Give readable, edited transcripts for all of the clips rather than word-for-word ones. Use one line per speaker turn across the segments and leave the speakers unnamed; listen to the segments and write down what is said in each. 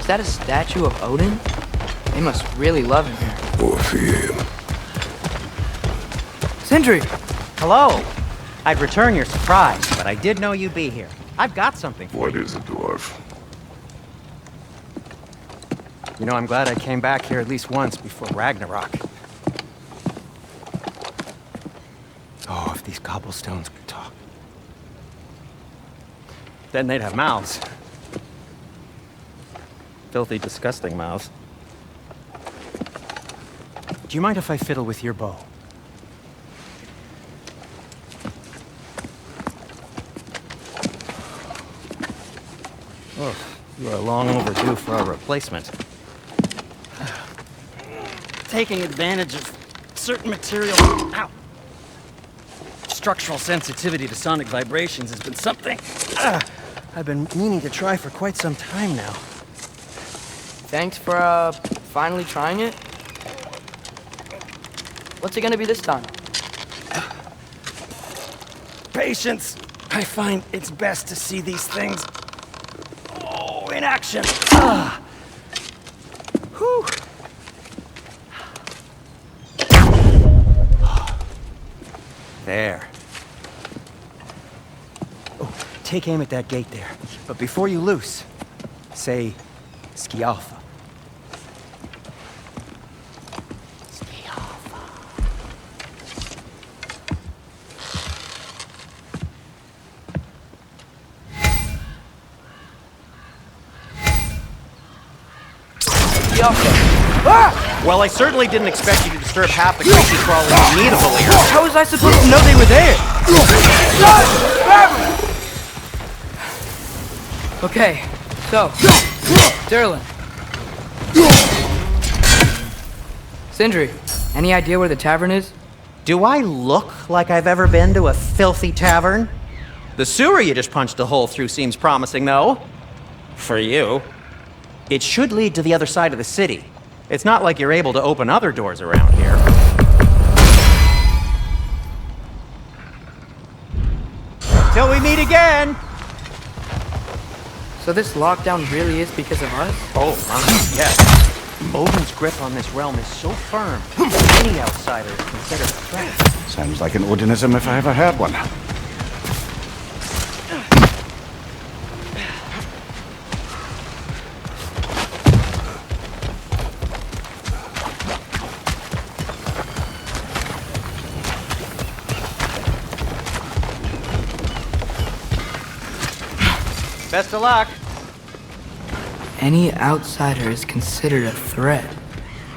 that a statue of Odin? They must really love him here.
Or fear him.
Sindri!
Hello! I'd return your surprise, but I did know you'd be here. I've got something for
What
you.
is a dwarf?
You know, I'm glad I came back here at least once before Ragnarok. Oh, if these cobblestones could talk. Then they'd have mouths. Filthy, disgusting mouths. Do you mind if I fiddle with your bow? Oh, you are long overdue for a replacement. Taking advantage of certain material. Ow. Structural sensitivity to sonic vibrations has been something I've been meaning to try for quite some time now.
Thanks for, finally trying it. What's it gonna be this time?
Patience! I find it's best to see these things, in action. Whew. There. Oh, take aim at that gate there. But before you loose, say, Ski Alpha. Ski Alpha. Well, I certainly didn't expect you to disturb half the creepy crawling immutable here.
How was I supposed to know they were there? Okay, so, Derlin. Sindri, any idea where the tavern is?
Do I look like I've ever been to a filthy tavern? The sewer you just punched a hole through seems promising, though. For you. It should lead to the other side of the city. It's not like you're able to open other doors around here. Till we meet again!
So this lockdown really is because of us?
Oh, yes. Odin's grip on this realm is so firm, any outsider is considered a threat.
Sounds like an Odinism if I ever heard one.
Best of luck.
Any outsider is considered a threat.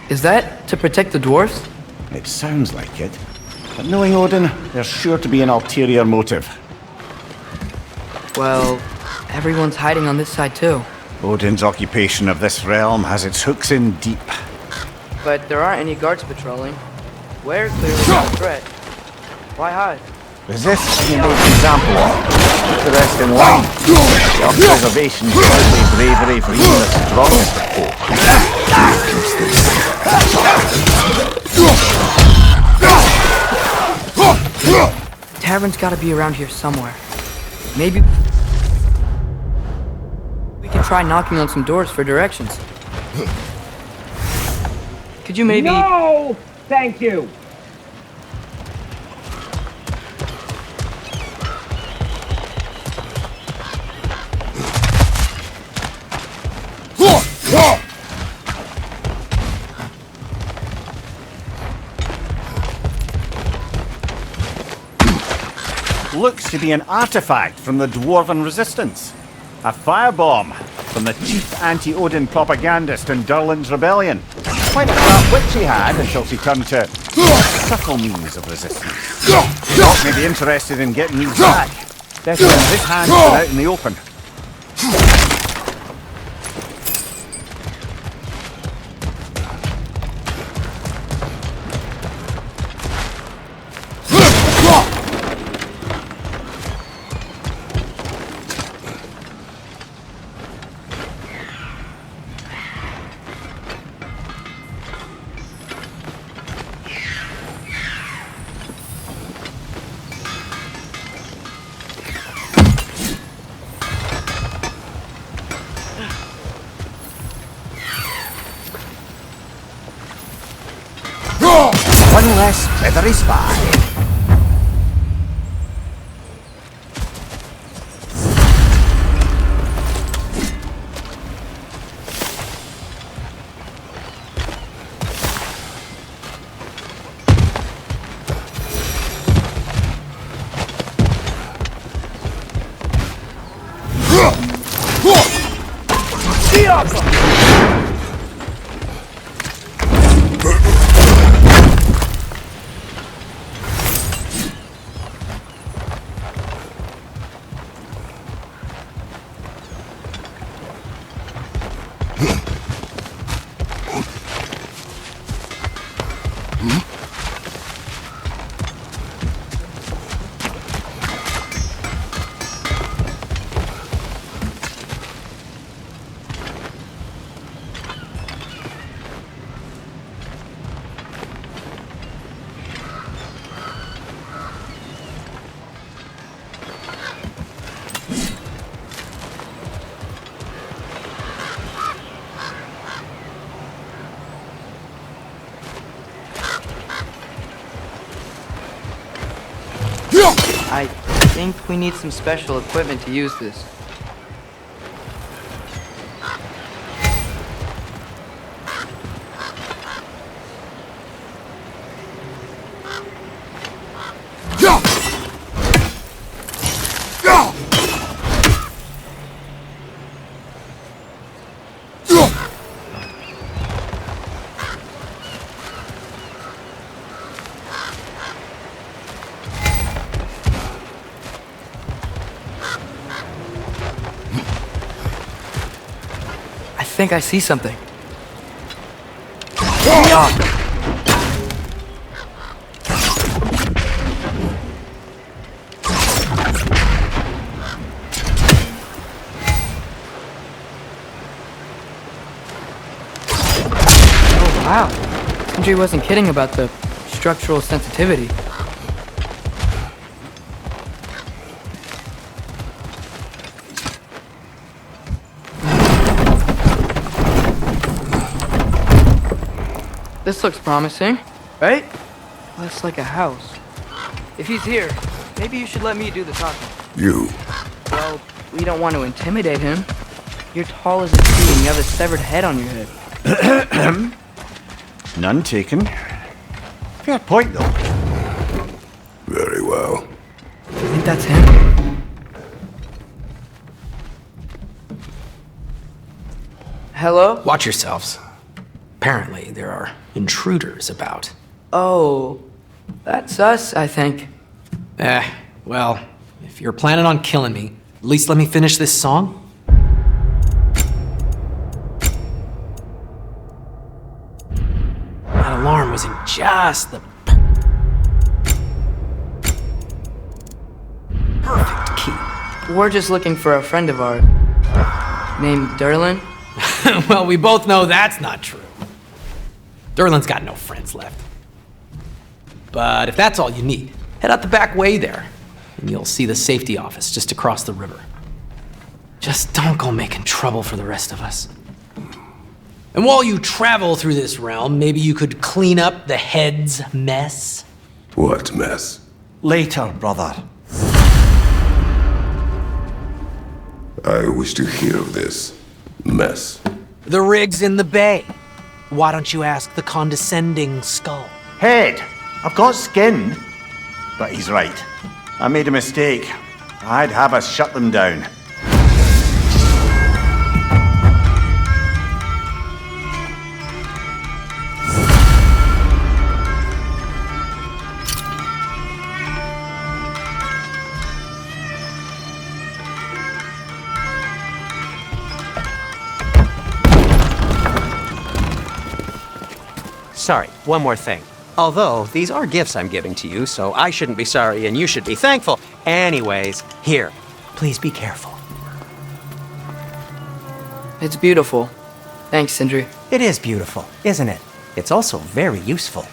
Is that to protect the dwarfs?
It sounds like it. But knowing Odin, there's sure to be an ulterior motive.
Well, everyone's hiding on this side too.
Odin's occupation of this realm has its hooks in deep.
But there aren't any guards patrolling. We're clearly not a threat. Why hide?
Resist and you make an example of. Put the rest in line. Self-preservation is likely bravery for even the strongest of folk.
Tavern's gotta be around here somewhere. Maybe we can try knocking on some doors for directions. Could you maybe...
No! Thank you!
Looks to be an artifact from the Dwarven Resistance. A firebomb from the chief anti-Odin propagandist in Durlin's rebellion. Quite a sharp wit she had until she turned to subtle means of resistance. Thought may be interested in getting these back. Better in this hand than out in the open.
one less feathery spy.
I think we need some special equipment to use this. I think I see something. Oh, wow. Sindri wasn't kidding about the structural sensitivity. This looks promising, right? Less like a house. If he's here, maybe you should let me do the talking.
You.
Well, we don't want to intimidate him. You're tall as a tree and you have a severed head on your head.
None taken. Fair point, though.
Very well.
I think that's him. Hello?
Watch yourselves. Apparently, there are intruders about.
Oh, that's us, I think.
Well, if you're planning on killing me, at least let me finish this song. That alarm was in just the perfect key.
We're just looking for a friend of ours. Named Derlin.
Well, we both know that's not true. Derlin's got no friends left. But if that's all you need, head out the back way there, and you'll see the safety office just across the river. Just don't go making trouble for the rest of us. And while you travel through this realm, maybe you could clean up the head's mess?
What mess?
Later, brother.
I wish to hear of this mess.
The rig's in the bay. Why don't you ask the condescending skull?
Head, I've got skin. But he's right. I made a mistake. I'd have us shut them down.
Sorry, one more thing. Although, these are gifts I'm giving to you, so I shouldn't be sorry and you should be thankful. Anyways, here, please be careful.
It's beautiful. Thanks, Sindri.
It is beautiful, isn't it? It's also very useful.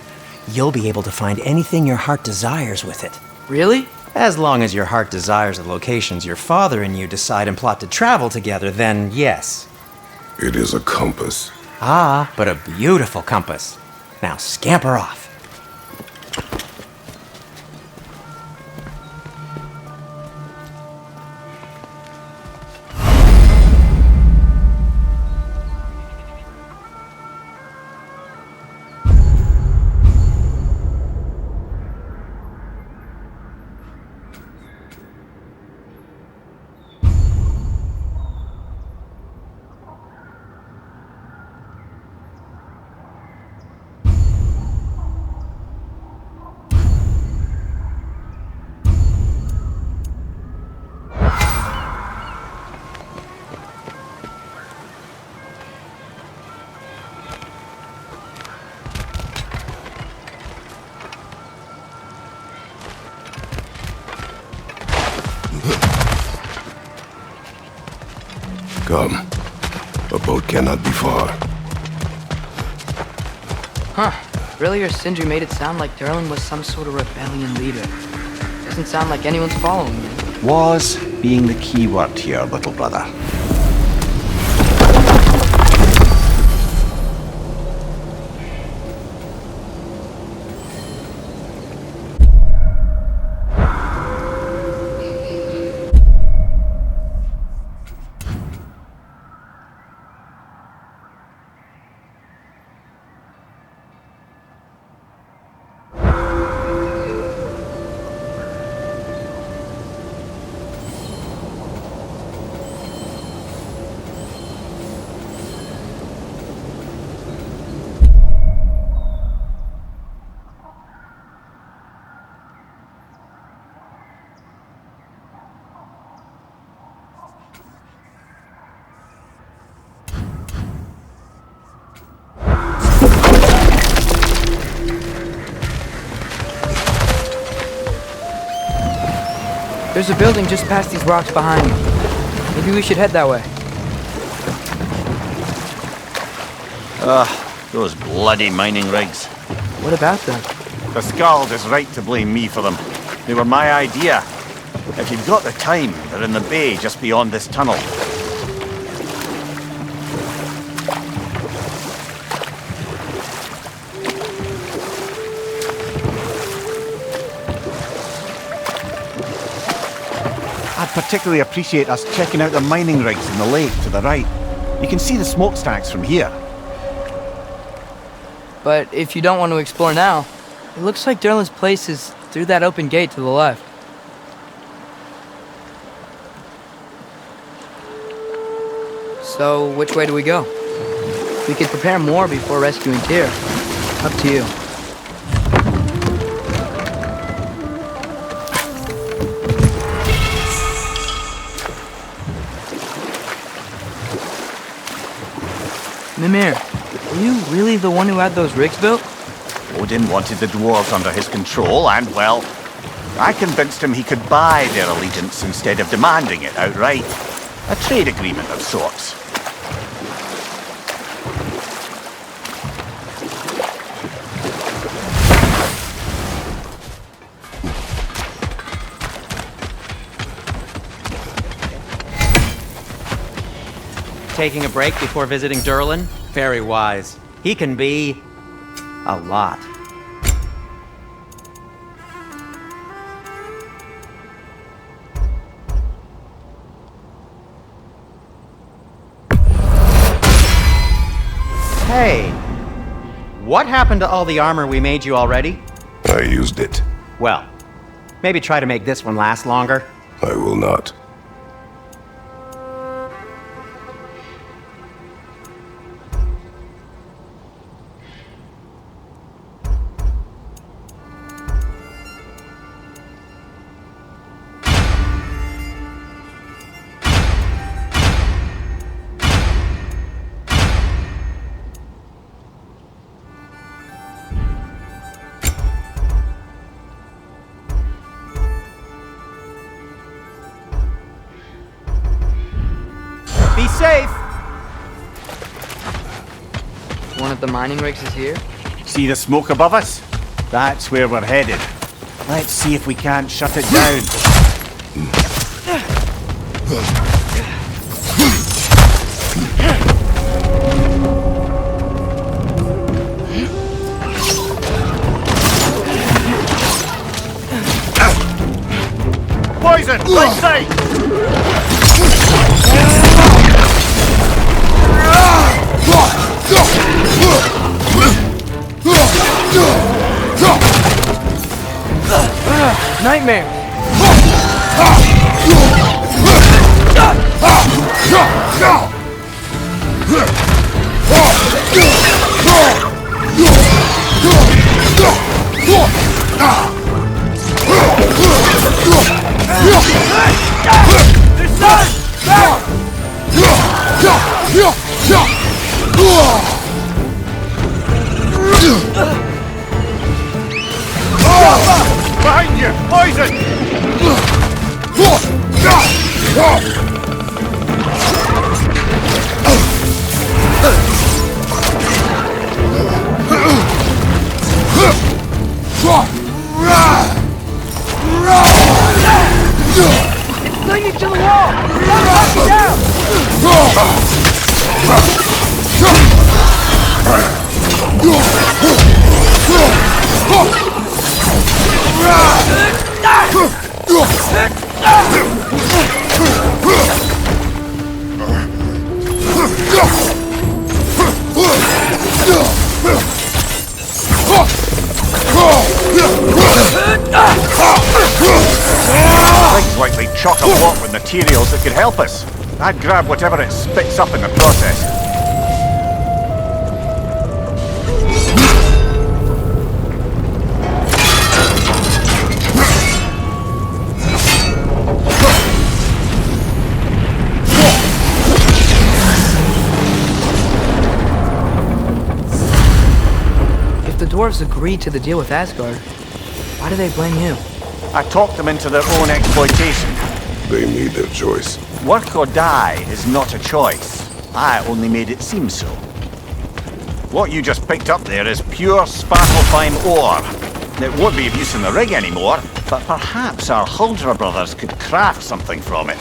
You'll be able to find anything your heart desires with it.
Really?
As long as your heart desires the locations your father and you decide and plot to travel together, then yes.
It is a compass.
Ah, but a beautiful compass. Now scamper off.
Come. A boat cannot be far.
Huh. Earlier, Sindri made it sound like Durlin was some sort of rebellion leader. Doesn't sound like anyone's following him.
Was being the key word here, little brother.
There's a building just past these rocks behind me. Maybe we should head that way.
Those bloody mining rigs.
What about them?
The Skald is right to blame me for them. They were my idea. If you've got the time, they're in the bay just beyond this tunnel. I'd particularly appreciate us checking out the mining rigs in the lake to the right. You can see the smokestacks from here.
But if you don't want to explore now, it looks like Durlin's place is through that open gate to the left. So, which way do we go? We could prepare more before rescuing Tyr. Up to you. Mimir, are you really the one who had those rigs built?
Odin wanted the dwarves under his control, and, well, I convinced him he could buy their allegiance instead of demanding it outright. A trade agreement of sorts.
Taking a break before visiting Durlin? Very wise. He can be a lot. Hey, what happened to all the armor we made you already?
I used it.
Well, maybe try to make this one last longer.
I will not.
Be safe!
One of the mining rigs is here?
See the smoke above us? That's where we're headed. Let's see if we can't shut it down. Poison! Right side!
Nightmare!
Behind you! Poison! Things like they chock a block with materials that could help us. I'd grab whatever it spits up in the process.
If the dwarves agreed to the deal with Asgard, why do they blame you?
I talked them into their own exploitation.
They made their choice.
Work or die is not a choice. I only made it seem so. What you just picked up there is pure sparkle-fine ore. It won't be of use in the rig anymore, but perhaps our Huldra brothers could craft something from it.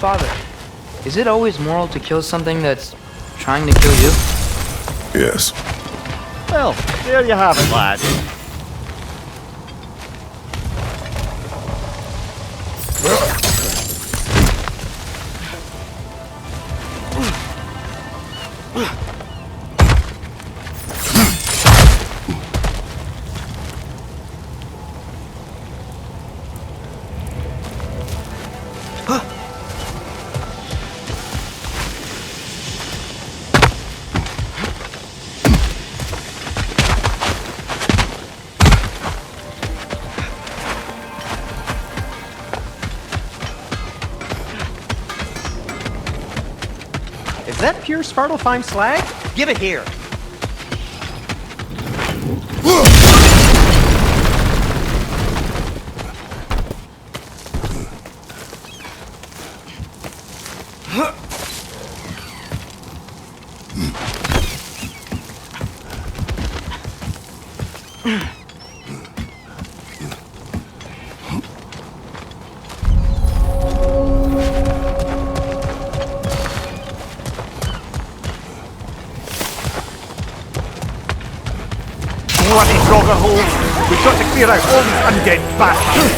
Father, is it always moral to kill something that's trying to kill you?
Yes.
Well, there you have it, lad.
Is that pure Svartalfheim slag? Give it here.
Bloody Frogger hole! We've got to clear out all these undead bastards!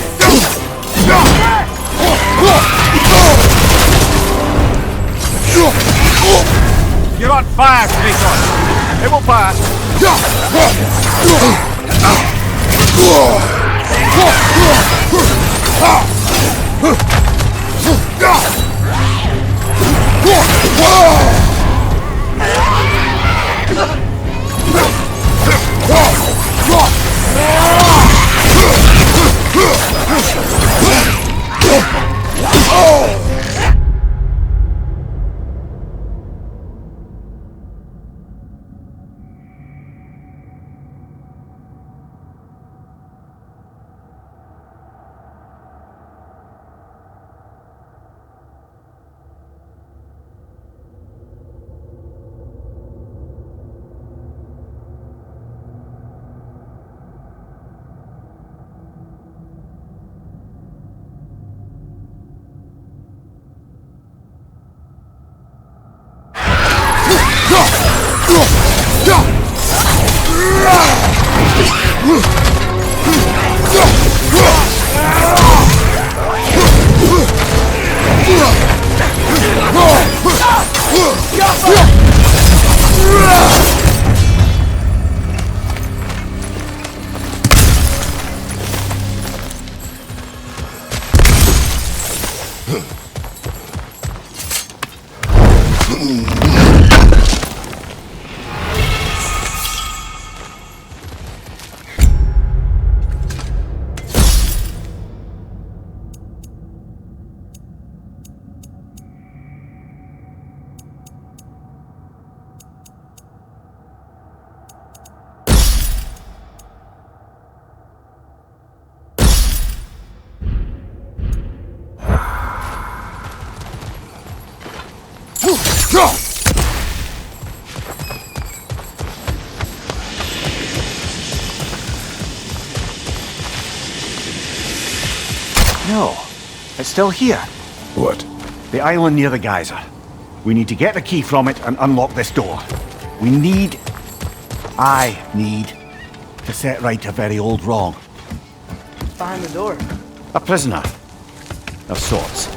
You're on fire, Kratos! It will pass! No, it's still here.
What?
The island near the geyser. We need to get the key from it and unlock this door. I need to set right a very old wrong.
Behind the door.
A prisoner of sorts.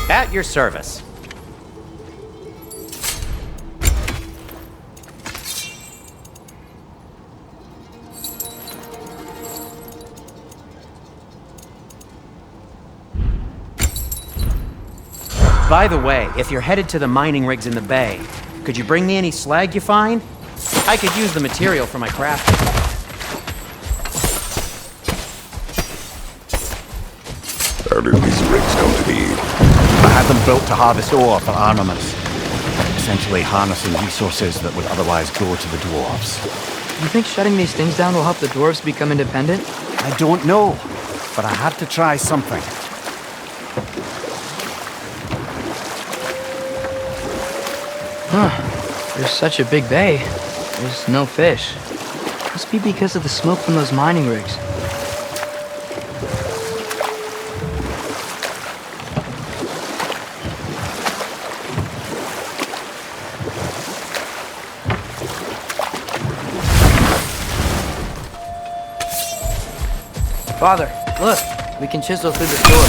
At your service. By the way, if you're headed to the mining rigs in the bay, could you bring me any slag you find? I could use the material for my crafting.
How did these rigs come to be?
I had them built to harvest ore for armaments. essentially harnessing resources that would otherwise go to the dwarves.
You think shutting these things down will help the dwarves become independent?
I don't know, but I had to try something.
There's such a big bay. There's no fish. Must be because of the smoke from those mining rigs. Father, look. We can chisel through the door.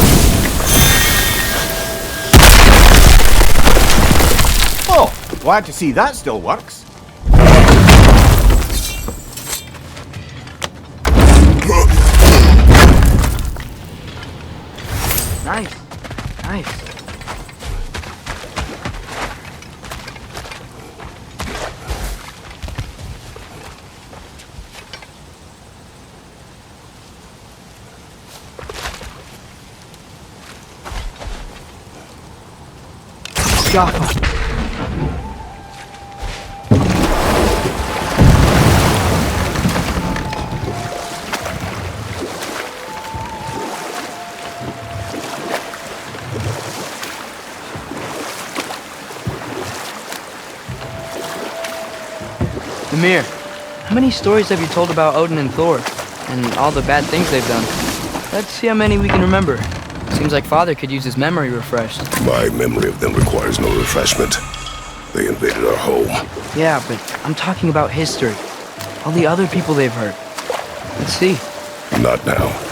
Oh, glad to see that still works.
Nice. Nice. Jaffa. Ymir, how many stories have you told about Odin and Thor? And all the bad things they've done? Let's see how many we can remember. Seems like Father could use his memory refreshed.
My memory of them requires no refreshment. They invaded our home.
Yeah, but I'm talking about history. All the other people they've hurt. Let's see.
Not now.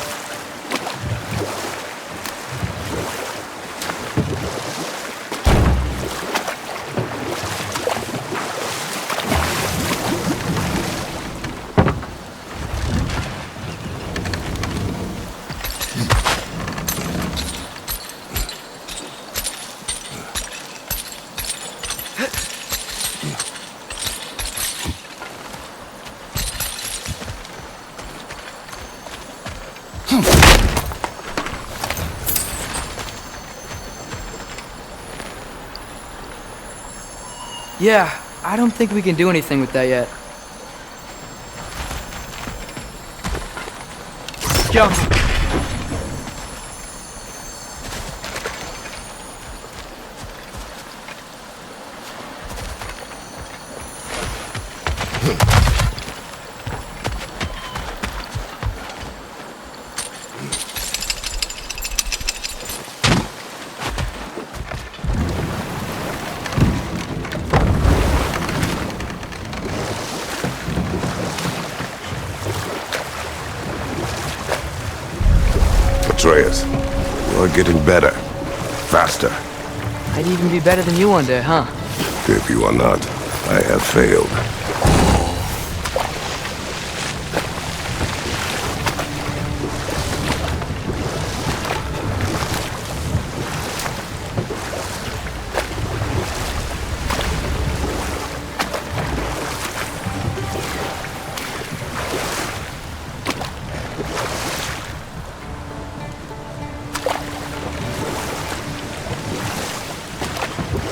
Yeah, I don't think we can do anything with that yet. Jump!
Atreus, you're getting better. Faster.
I'd even be better than you one day, huh?
If you are not, I have failed.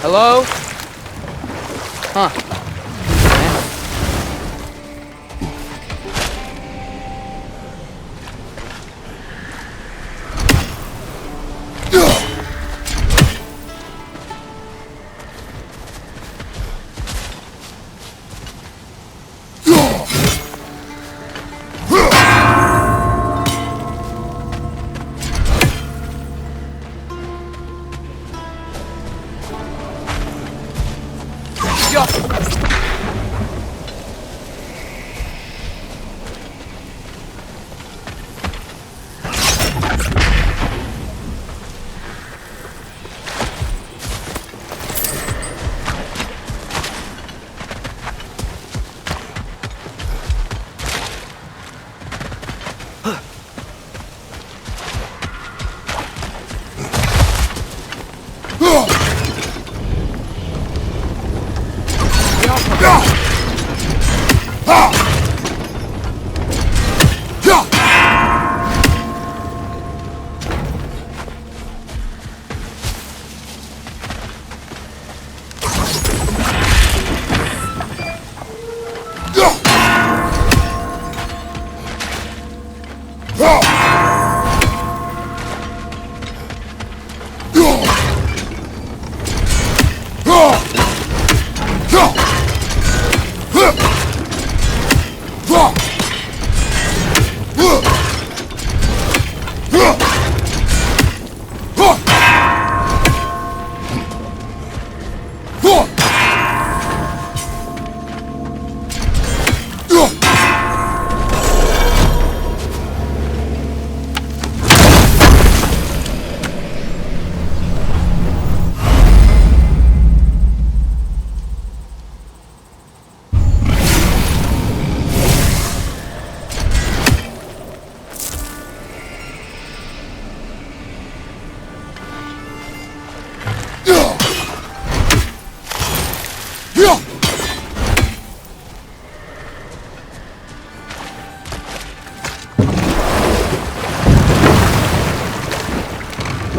Hello? Huh.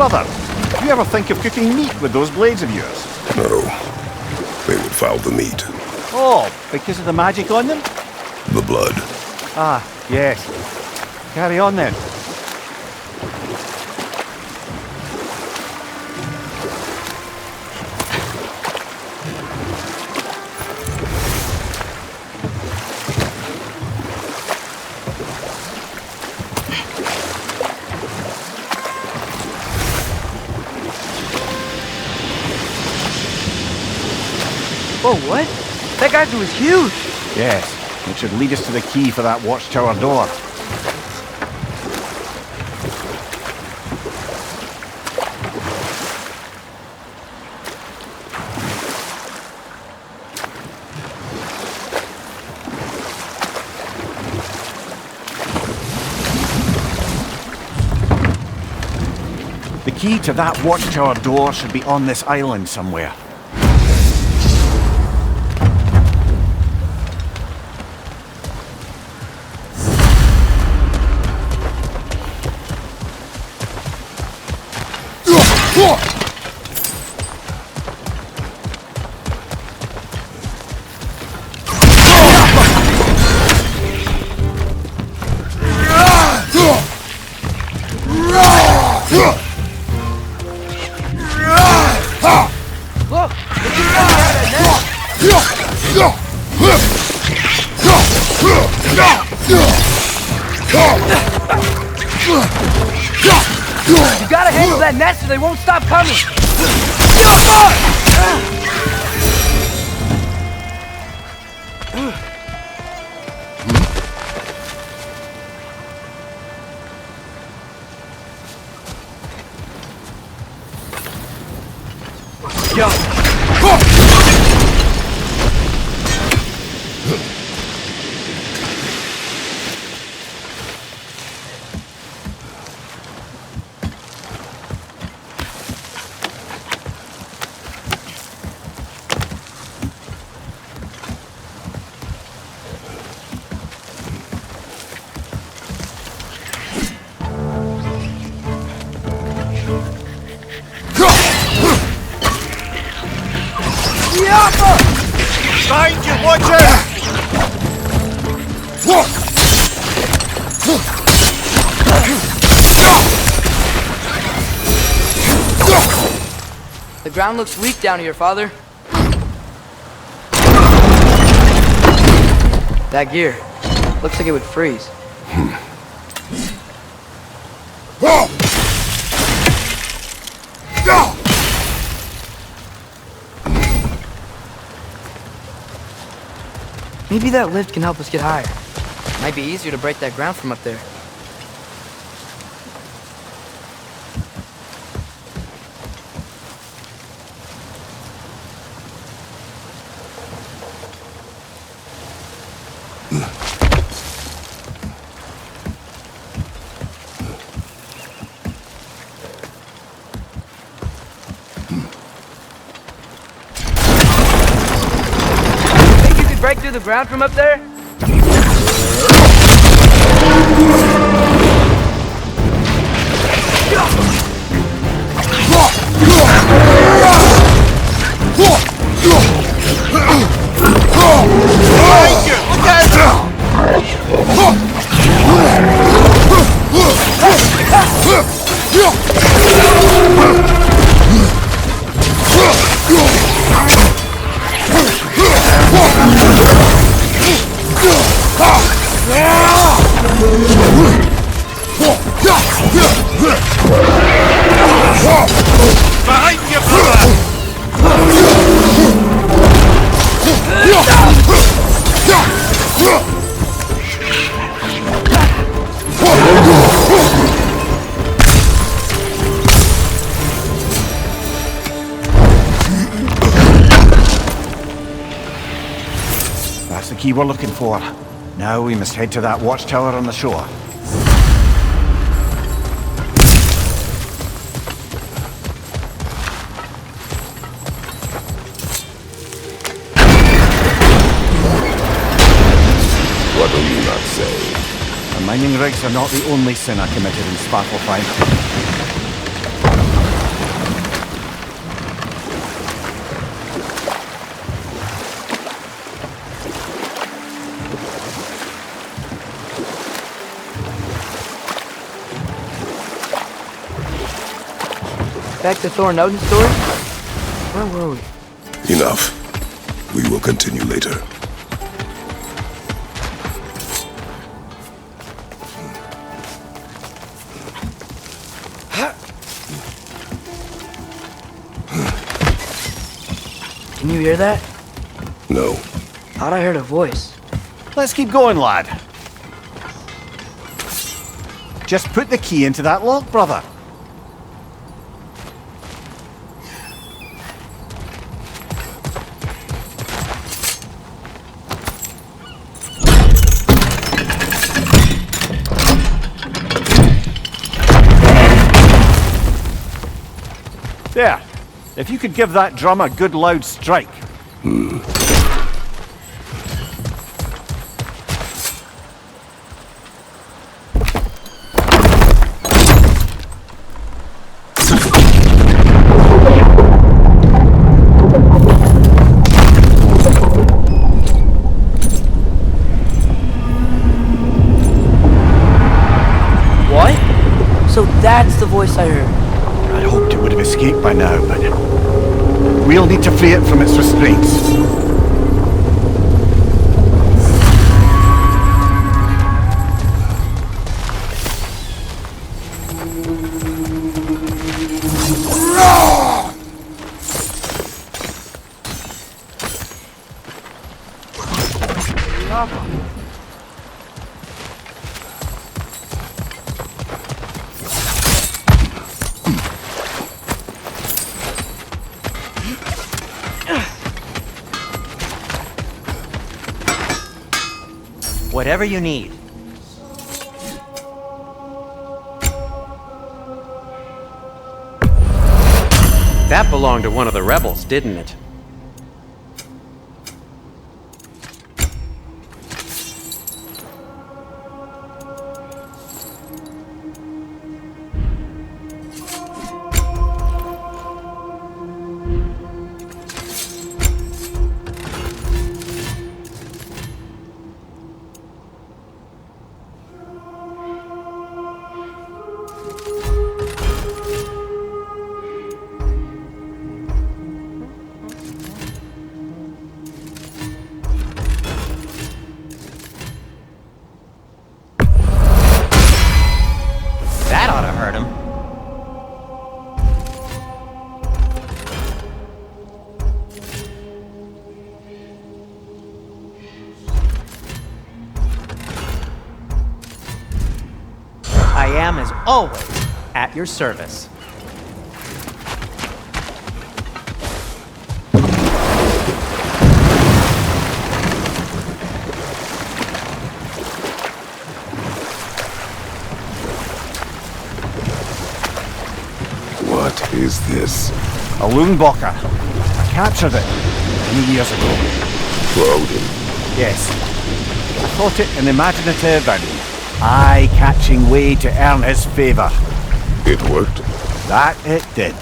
Brother, do you ever think of cooking meat with those blades of yours?
No. They would foul the meat.
Oh, because of the magic on them?
The blood.
Ah, yes. Carry on then.
Whoa, what? That geyser was huge!
Yes, it should lead us to the key for that watchtower door. The key to that watchtower door should be on this island somewhere.
Look! It's just coming out of that net! You gotta handle that net so they won't stop coming!
Behind you, watch out!
The ground looks weak down here, Father. That gear. Looks like it would freeze. Maybe that lift can help us get higher. Might be easier to break that ground from up there. Think you could break through the ground from up there?
Behind you, brother! the key we're looking for. Now we must head to that watchtower on the shore.
What will you not say?
The mining rigs are not the only sin I committed in Sparklefine.
Back to Thor and Odin's story? Where were we?
Enough. We will continue later.
Can you hear that?
No.
Thought I heard a voice.
Let's keep going, lad. Just put the key into that lock, brother. There. If you could give that drum a good loud strike.
What? So that's the voice I heard.
I hoped it would have escaped by now, but we'll need to free it from its restraints.
Whatever you need. That belonged to one of the rebels, didn't it? That ought to hurt him. I am, as always, at your service.
What is this?
A looming. I captured it many years ago.
For Odin.
Yes. I thought it an imaginative and eye-catching way to earn his favor.
It worked?
That it did.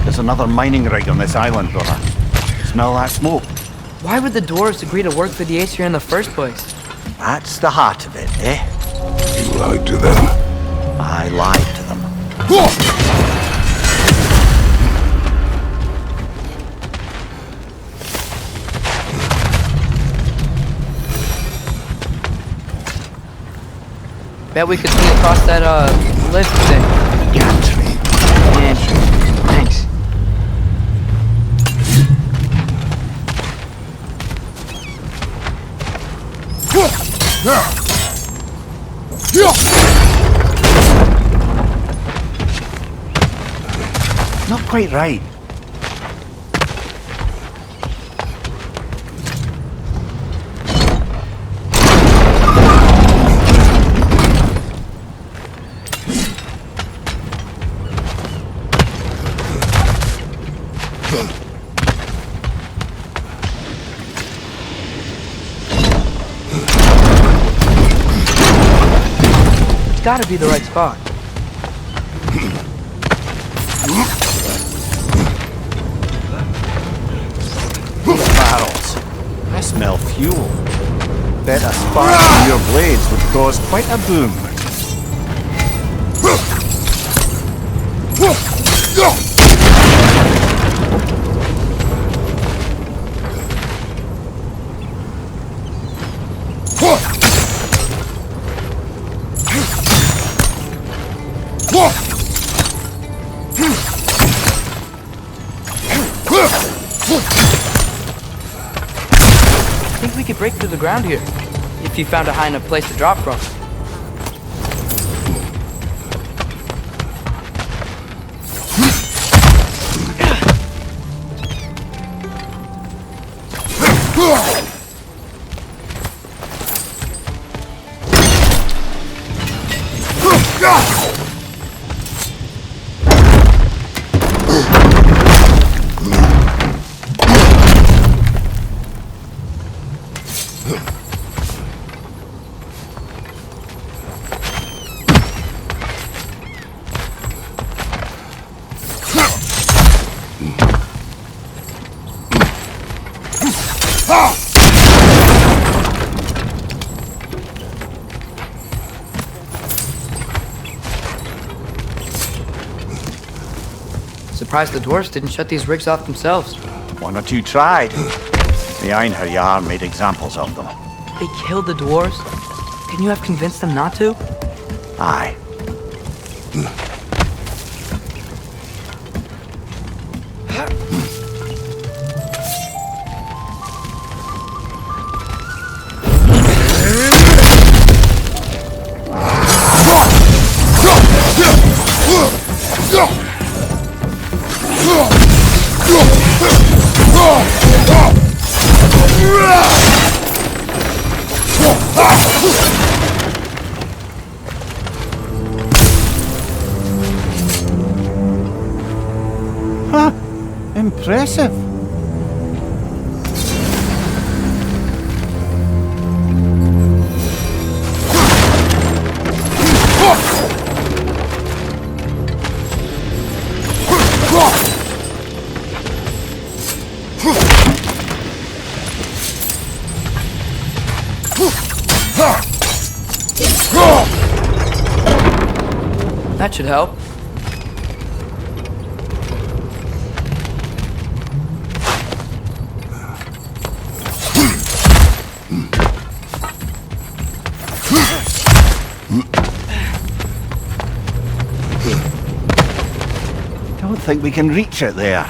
There's another mining rig on this island, brother. Smell that smoke?
Why would the dwarves agree to work for the Aesir in the first place?
That's the heart of it, eh?
You lied to them.
I lied to them.
Bet we could sneak across that, lift thing.
Gantry.
Yeah, thanks.
Not quite right.
It's gotta be the right spot.
These barrels. I smell fuel. Bet a spark from your blades would cause quite a boom.
I think we could break through the ground here, if you found a high enough place to drop from. Surprised the dwarves didn't shut these rigs off themselves.
One or two tried. The Einherjar made examples of them.
They killed the dwarves? Can you have convinced them not to?
Aye. Huh. Impressive.
That should help.
Don't think we can reach it there.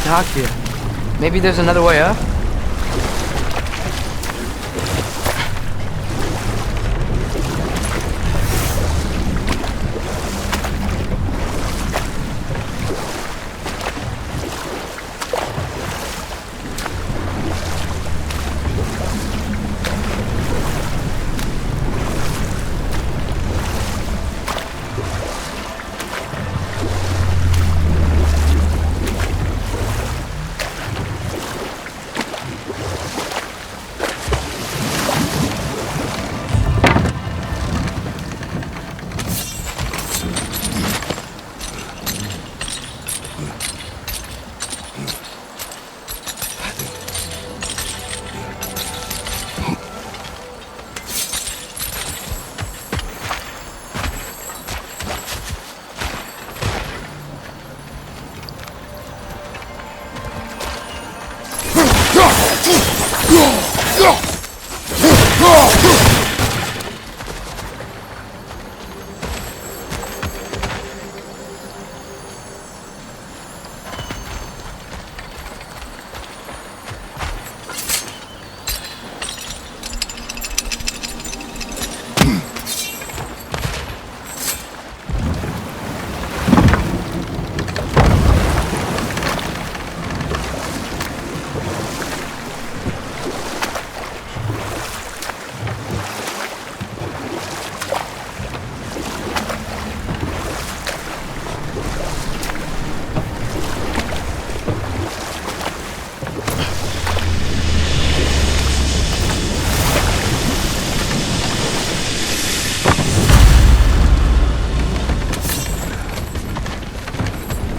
talk to you. Maybe there's another way up?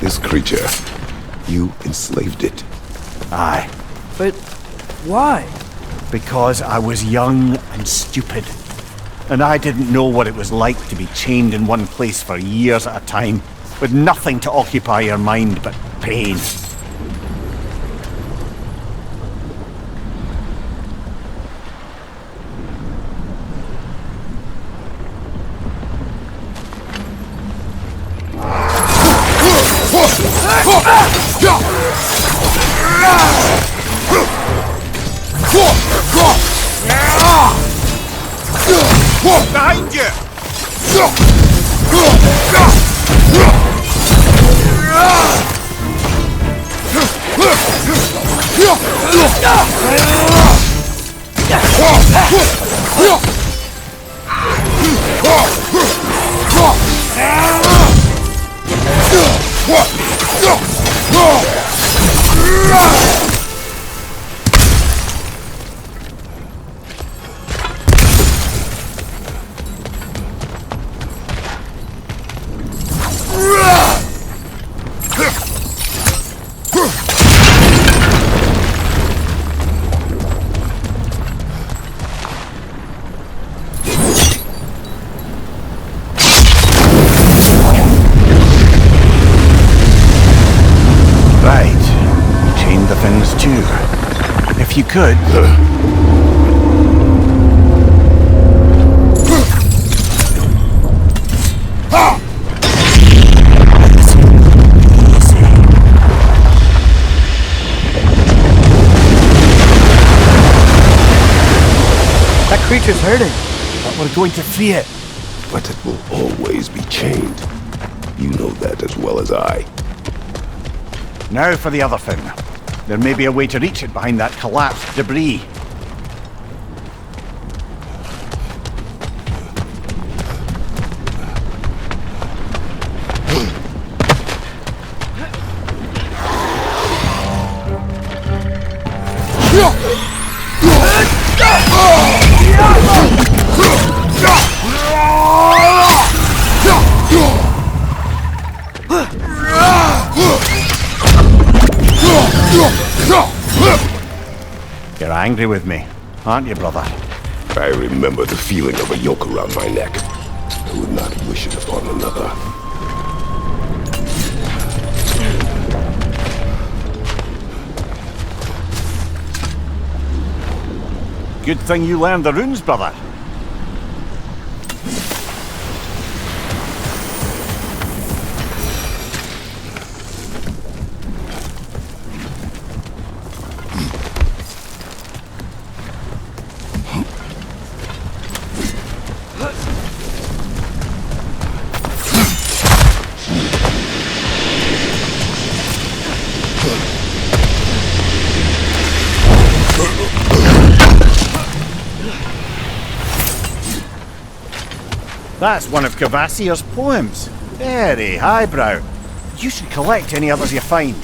This creature, you enslaved it.
Aye,
But why?
because I was young and stupid. And I didn't know what it was like to be chained in one place for years at a time, with nothing to occupy your mind but pain. Behind you! If you could.
That creature's hurting.
But we're going to free it.
But it will always be chained. You know that as well as I.
Now for the other thing. There may be a way to reach it behind that collapsed debris. You're angry with me, aren't you, brother?
I remember the feeling of a yoke around my neck. I would not wish it upon another.
Good thing you learned the runes, brother. That's one of Cavassier's poems. Very highbrow. You should collect any others you find.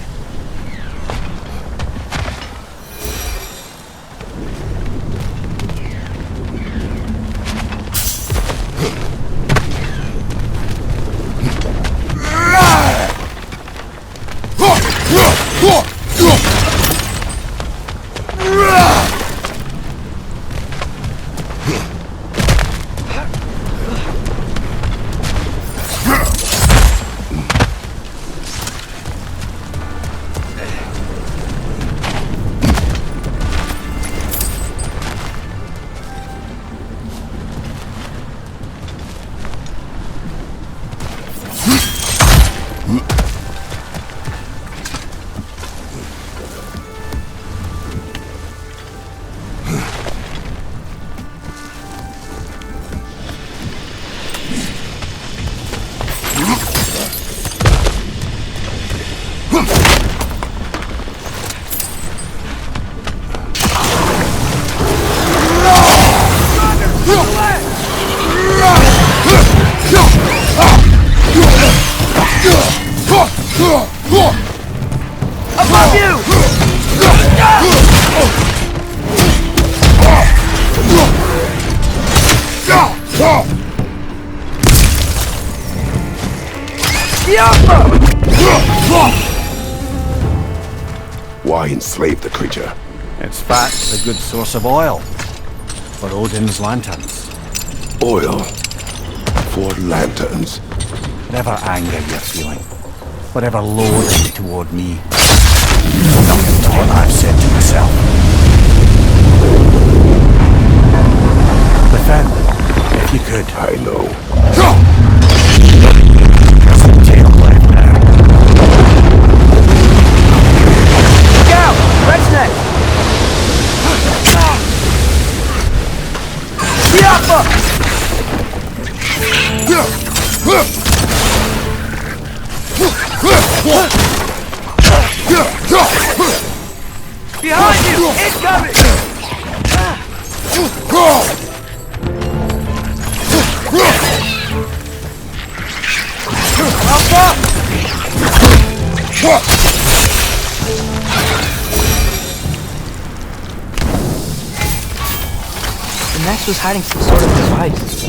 Above you!
Why enslave the creature?
Its fat is a good source of oil for Odin's lanterns.
Oil for lanterns.
Whatever anger you're feeling, whatever loathing toward me, nothing to what I've said to myself. Defend, if you could.
I know.
There's a tail left now.
Look out! Red's next! Yappa! Behind you! Incoming! Up! The Max was hiding some sort of device.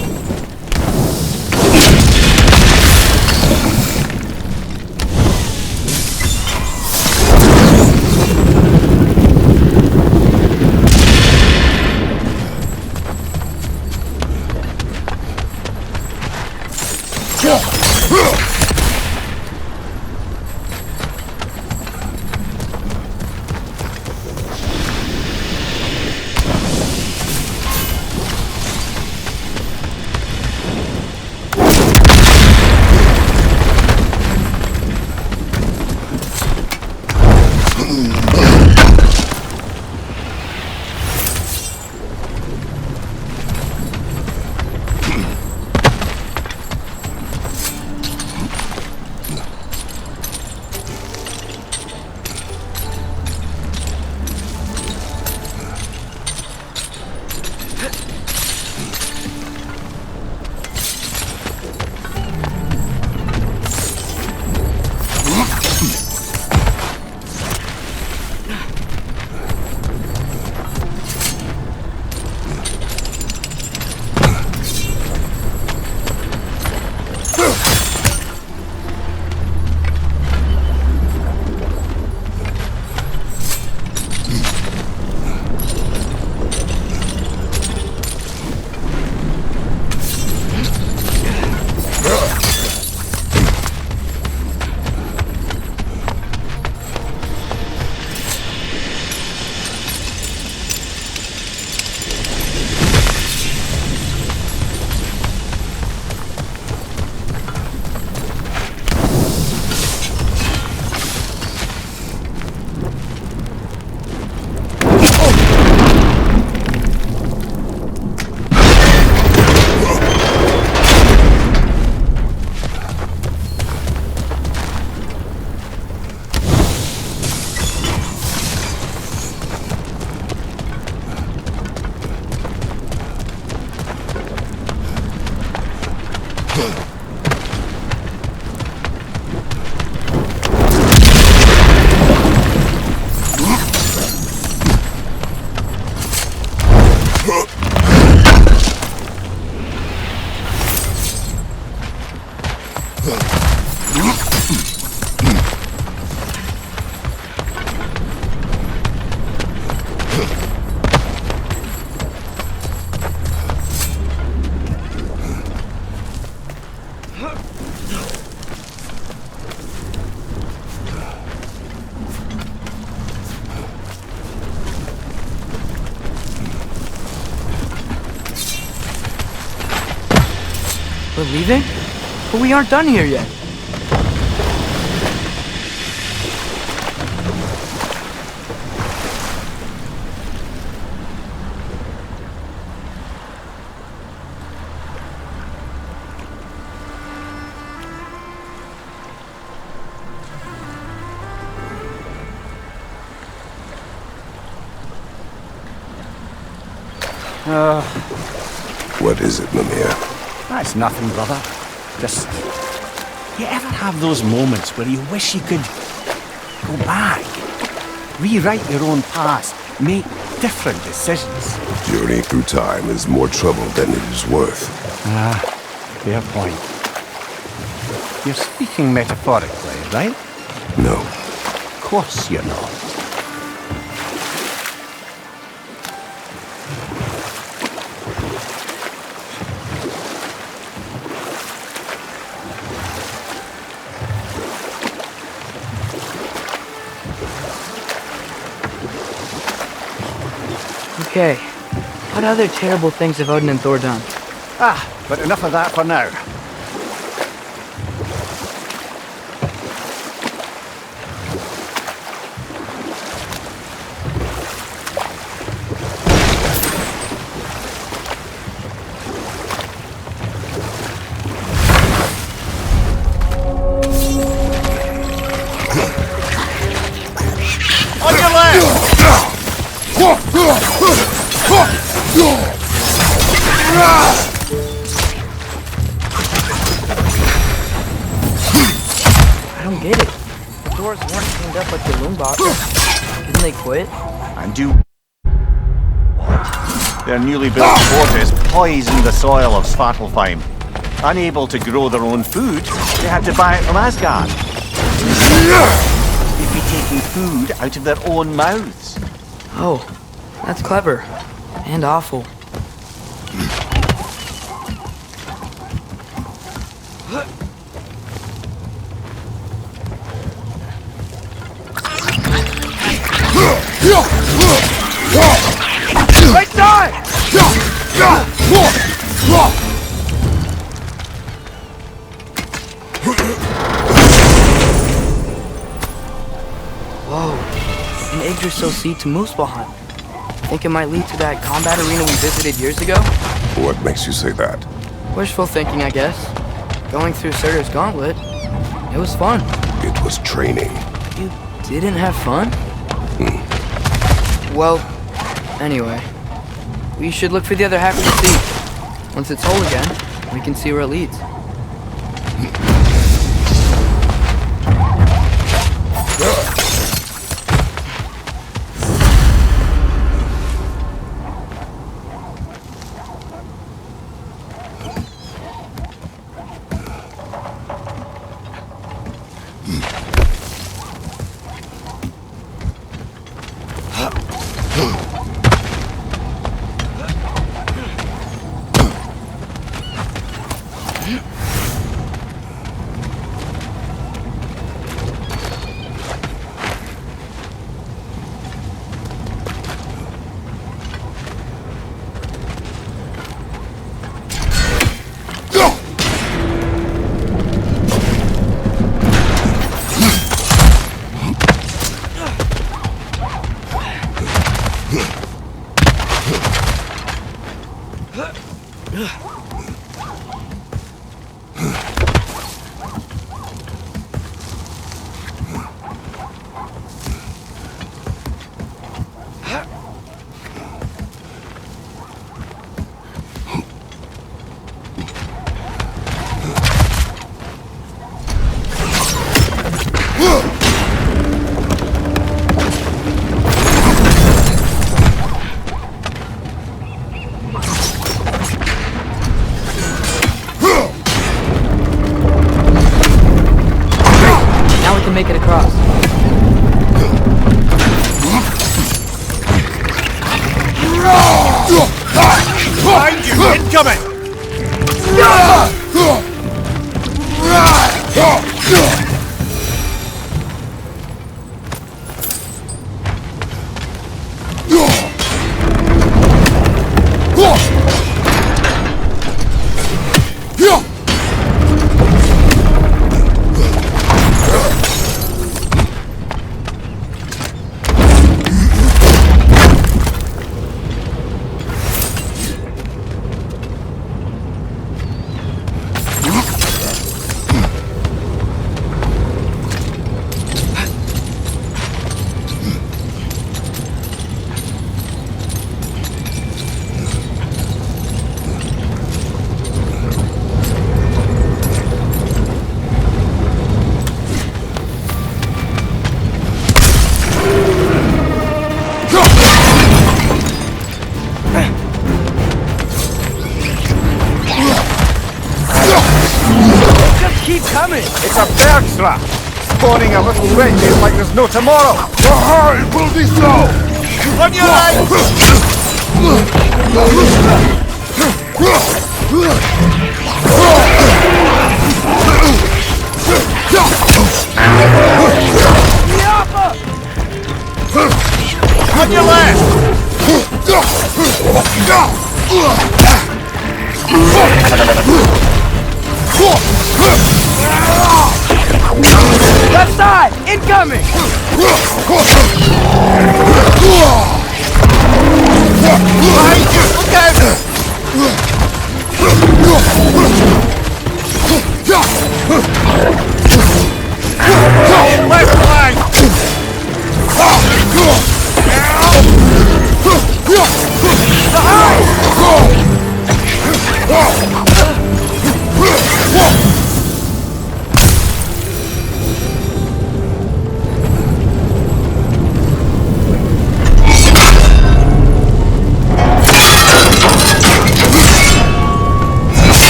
We're leaving? But we aren't done here yet.
What is it, Mimir?
That's nothing, brother. Just... You ever have those moments where you wish you could go back? Rewrite your own past, make different decisions?
Journey through time is more trouble than it is worth.
Ah, fair point. You're speaking metaphorically, right?
No.
Of course you're not.
Okay. What other terrible things have Odin and Thor done?
But enough of that for now. On your left!
I don't get it. The doors weren't cleaned up like the loom boxes. Didn't they quit?
And do what? Their newly built fortress poisoned the soil of Svartalfheim. Unable to grow their own food, they had to buy it from Asgard. They'd be taking food out of their own mouths.
Oh, that's clever. And awful.
Right side!
Whoa. An Yggdrasil seed to Muspelheim. Think it might lead to that combat arena we visited years ago?
What makes you say that?
Wishful thinking, I guess. Going through Surtur's gauntlet, it was fun.
It was training.
You didn't have fun? Well, anyway. We should look for the other half of the seed. Once it's whole again, we can see where it leads. make it across.
Behind you! Incoming!
Keep coming!
It's a bird trap! Spawning a little wretches like there's no tomorrow!
It will be so!
On your right! On your left!
Left side! Incoming!
Behind you! Look out! Left flank!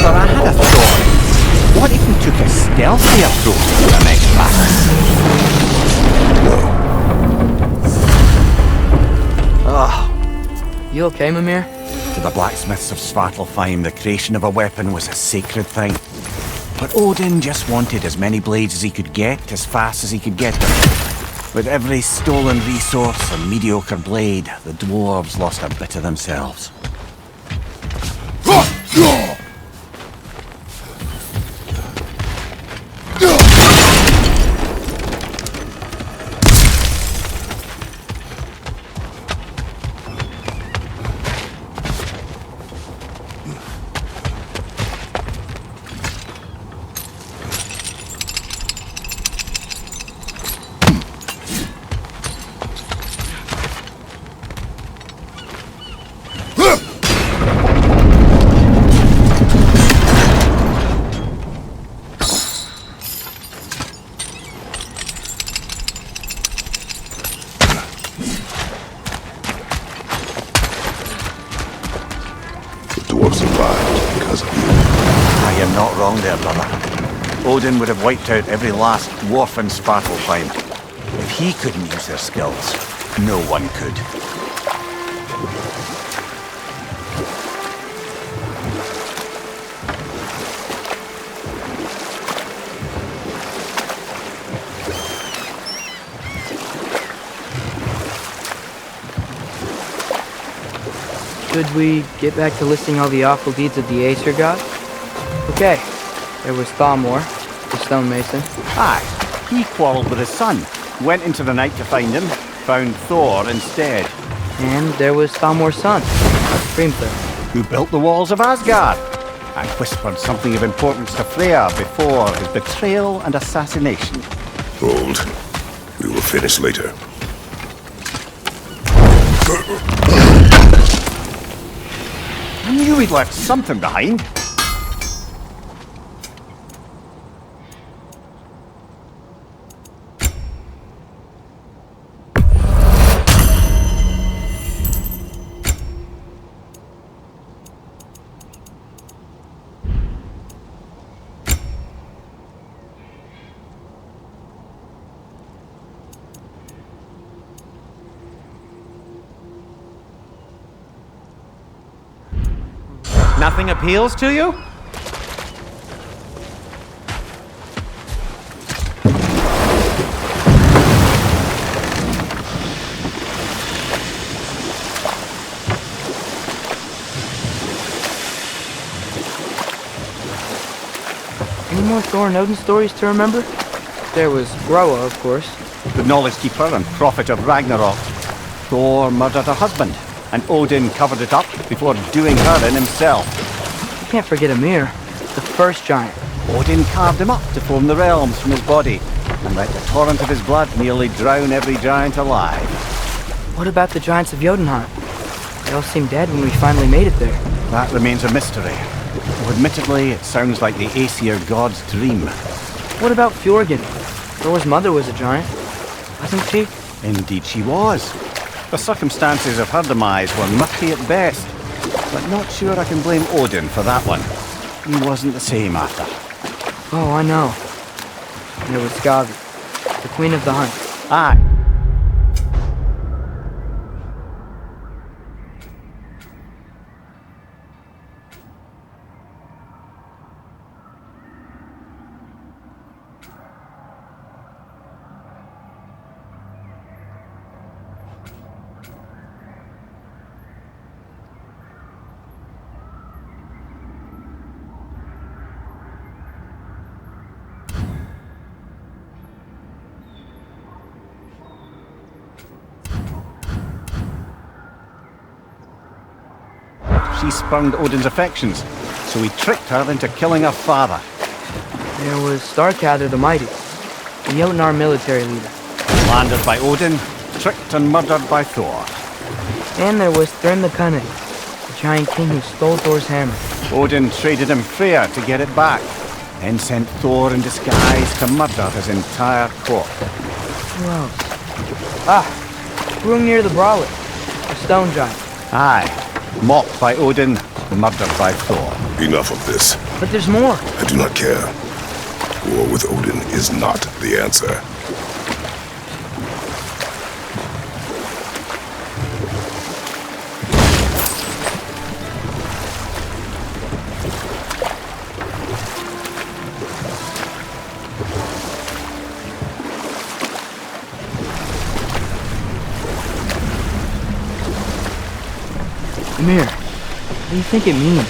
But I had a thought. What if we took a stealthy approach to the next battle?
You okay, Mimir?
To the blacksmiths of Svartalfheim, the creation of a weapon was a sacred thing. But Odin just wanted as many blades as he could get, as fast as he could get them. With every stolen resource and mediocre blade, the dwarves lost a bit of themselves.
Dwarves survived because of you.
I am not wrong there, brother. Odin would have wiped out every last dwarf in Svartalfheim. If he couldn't use their skills, no one could.
Should we get back to listing all the awful deeds of the Aesir god? Okay, there was Thalmor, the stonemason.
Aye, he quarrelled with his son, went into the night to find him, found Thor instead.
And there was Thalmor's son, Hrimthur.
Who built the walls of Asgard, and whispered something of importance to Freya before his betrayal and assassination.
Hold. We will finish later.
I knew he'd left something behind.
Nothing appeals to you?
Any more Thor and Odin stories to remember? There was Groa, of course.
The knowledge keeper and prophet of Ragnarok. Thor murdered her husband, and Odin covered it up before doing her in himself.
You can't forget Ymir, the first giant.
Odin carved him up to form the realms from his body, and let the torrent of his blood nearly drown every giant alive.
What about the giants of Jotunheim? They all seemed dead when we finally made it there.
That remains a mystery. Though admittedly, it sounds like the Aesir god's dream.
What about Fjorgyn? Thor's mother was a giant, wasn't she?
Indeed she was. The circumstances of her demise were murky at best, but not sure I can blame Odin for that one. He wasn't the same after.
Oh, I know. And it was Gavi, the queen of the hunt.
Aye. She spurned Odin's affections, so he tricked her into killing her father.
There was Starkadr the Mighty, the Jotnar military leader.
Landed by Odin, tricked and murdered by Thor.
And there was Thrym the Cunning, the giant king who stole Thor's hammer.
Odin traded him Freyr to get it back, then sent Thor in disguise to murder his entire court.
Who else? Ah, Hrungnir the Brawler, the stone giant.
Aye, mocked by Odin, murdered by Thor.
Enough of this.
But there's more.
I do not care. War with Odin is not the answer.
Ymir, what do you think it means?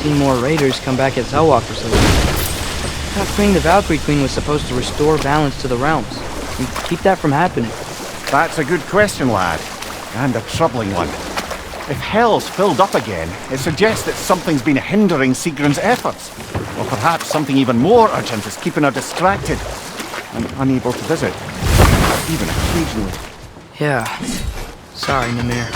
Seen more raiders come back as Hellwalkers lately. I thought freeing the Valkyrie Queen was supposed to restore balance to the realms and keep that from happening.
That's a good question, lad. And a troubling one. If Hell's filled up again, it suggests that something's been hindering Sigrun's efforts. Or perhaps something even more urgent is keeping her distracted and unable to visit, even occasionally.
Yeah. Sorry, Ymir.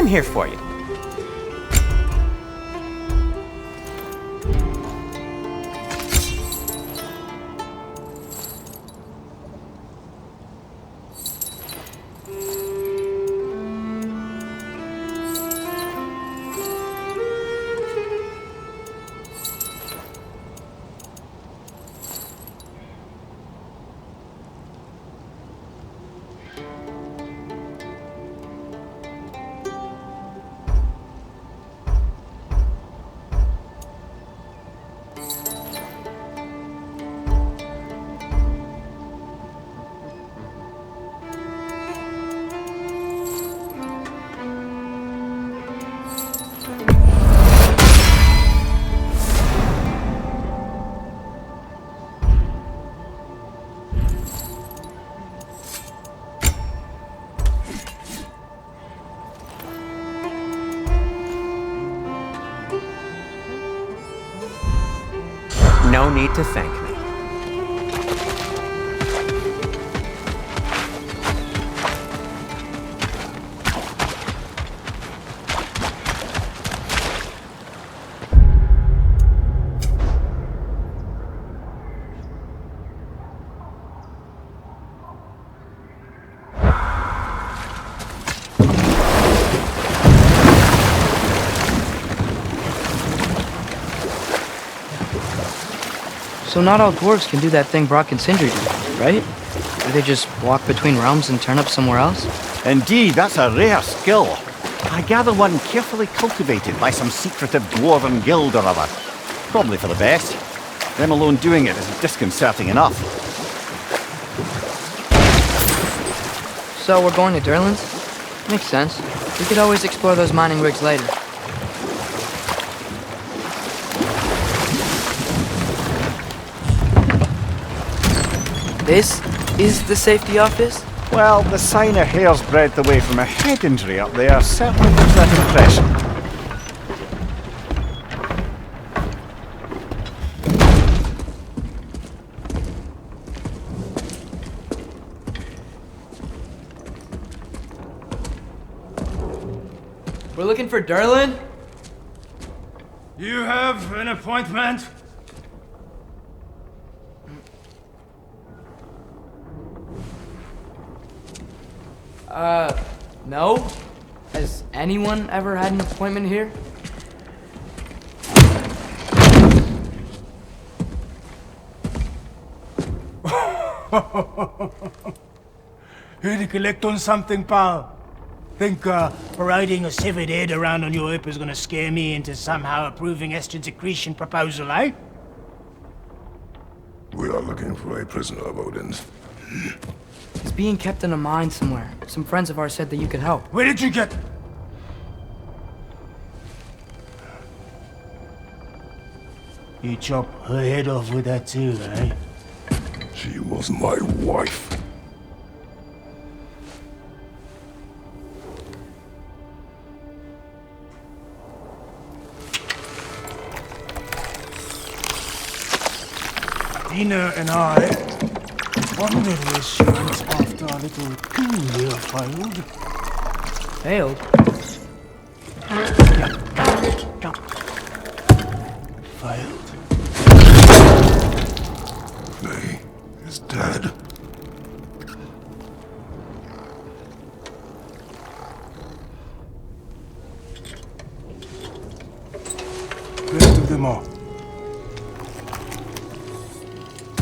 I'm here for you. No need to thank me.
So not all dwarves can do that thing Brock and Sindri do, right? Do they just walk between realms and turn up somewhere else?
Indeed, that's a rare skill. I gather one carefully cultivated by some secretive dwarven guild or other. Probably for the best. Them alone doing it is disconcerting enough.
So we're going to Durlin's? Makes sense. We could always explore those mining rigs later. This is the safety office?
Well, the sign a hair's breadth away from a head injury up there certainly gives that impression.
We're looking for Durlin?
You have an appointment?
No? Has anyone ever had an appointment here?
Here to collect on something, pal? Think parading a severed head around on your hip is gonna scare me into somehow approving estrogen secretion proposal, eh?
We are looking for a prisoner of Odin's.
He's being kept in a mine somewhere. Some friends of ours said that you could help.
Where did you get... You chop her head off with that too, eh?
She was my wife.
Nina and I wondered where she went after our little coup here failed.
Failed?
Failed.
Faye is dead.
Rest of them are.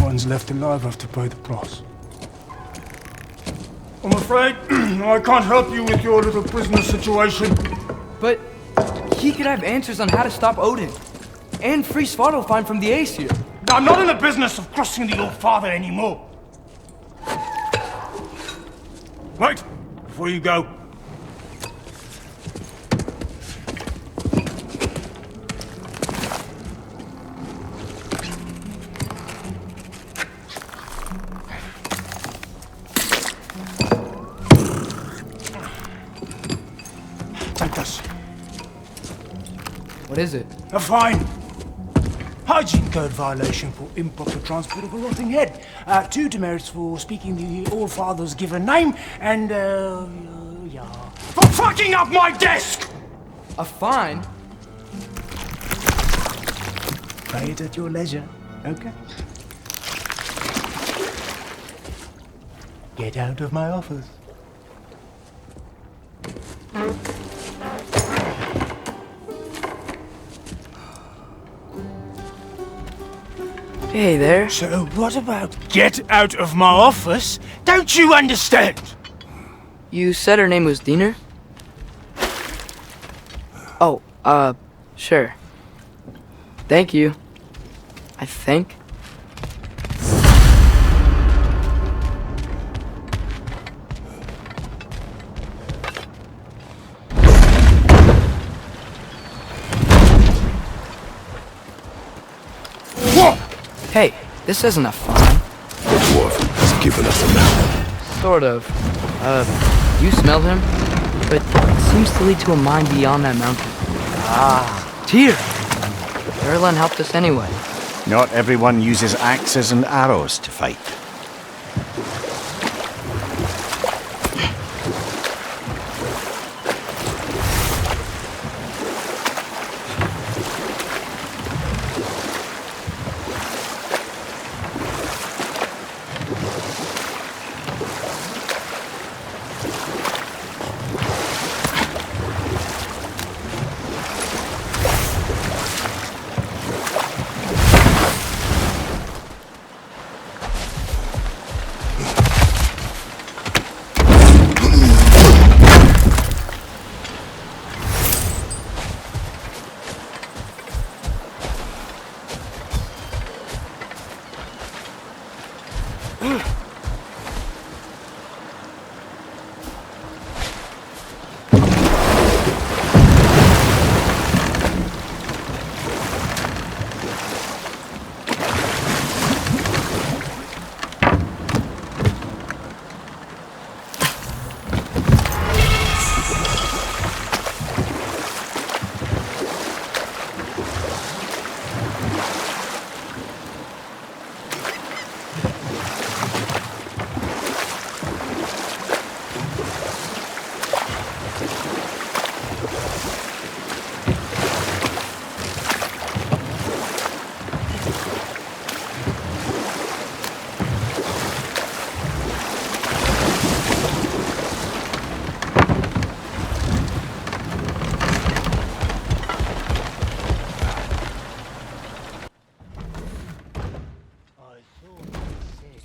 Ones left alive have to pay the price. I'm afraid I can't help you with your little prisoner situation.
But he could have answers on how to stop Odin. And free Svartalfheim from the Aesir.
I'm not in the business of crossing the old father anymore. Wait, before you go. Take this.
What is it?
A fine. Hygiene code violation for improper transport of a rotting head. 2 demerits for speaking the All-Father's given name, and you are. For fucking up my desk!
A fine?
Pay it at your leisure, okay? Get out of my office.
Hey there.
So what about get out of my office? Don't you understand?
You said her name was Diener? Oh, sure. Thank you. I think. Hey, this isn't a fine.
The dwarf has given us a map.
Sort of. You smell him? But it seems to lead to a mine beyond that mountain. Ah. Tyr! Erlen helped us anyway.
Not everyone uses axes and arrows to fight.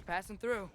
Passing through.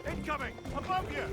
Incoming! Above you!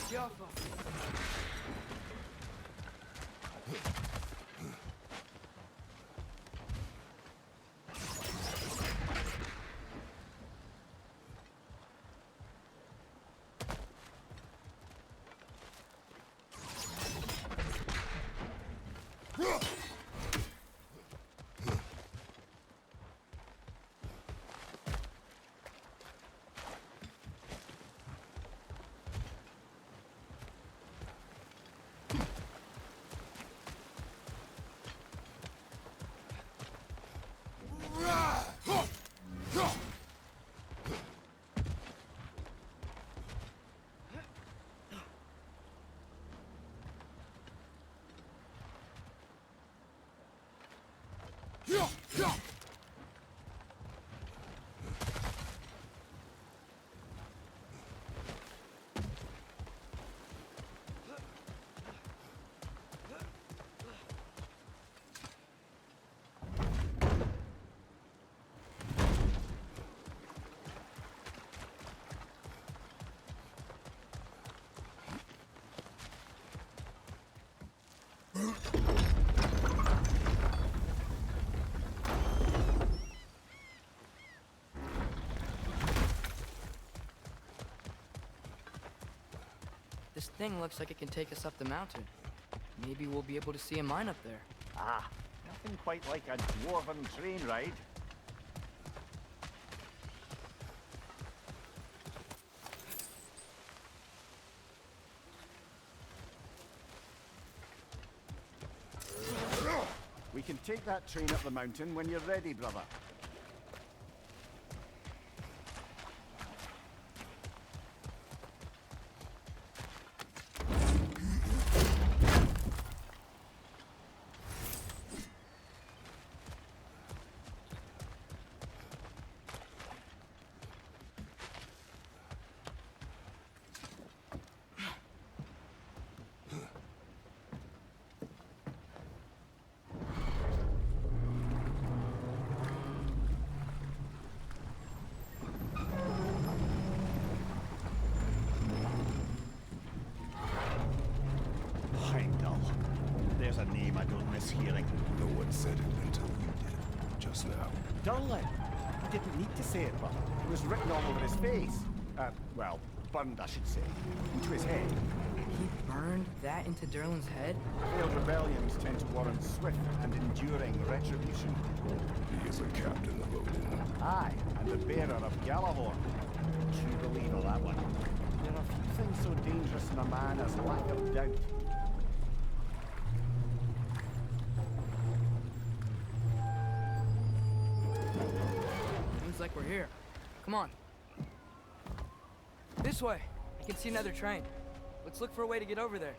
Jaffa. This thing looks like it can take us up the mountain. Maybe we'll be able to see a mine up there.
Ah, nothing quite like a dwarven train ride. We can take that train up the mountain when you're ready, brother. There's a name I don't miss hearing.
No one said it until you did, just now.
Durlin! He didn't need to say it, but it was written all over his face. Well, burned, I should say. Into his head.
He burned that into Durlin's head?
Failed rebellions tend to warrant swift and enduring retribution.
He is a captain of Odin.
Aye, and the bearer of Galahorn. True believer, that one. There are few things so dangerous in a man as lack of doubt.
Seems like we're here. Come on. This way. I can see another train. Let's look for a way to get over there.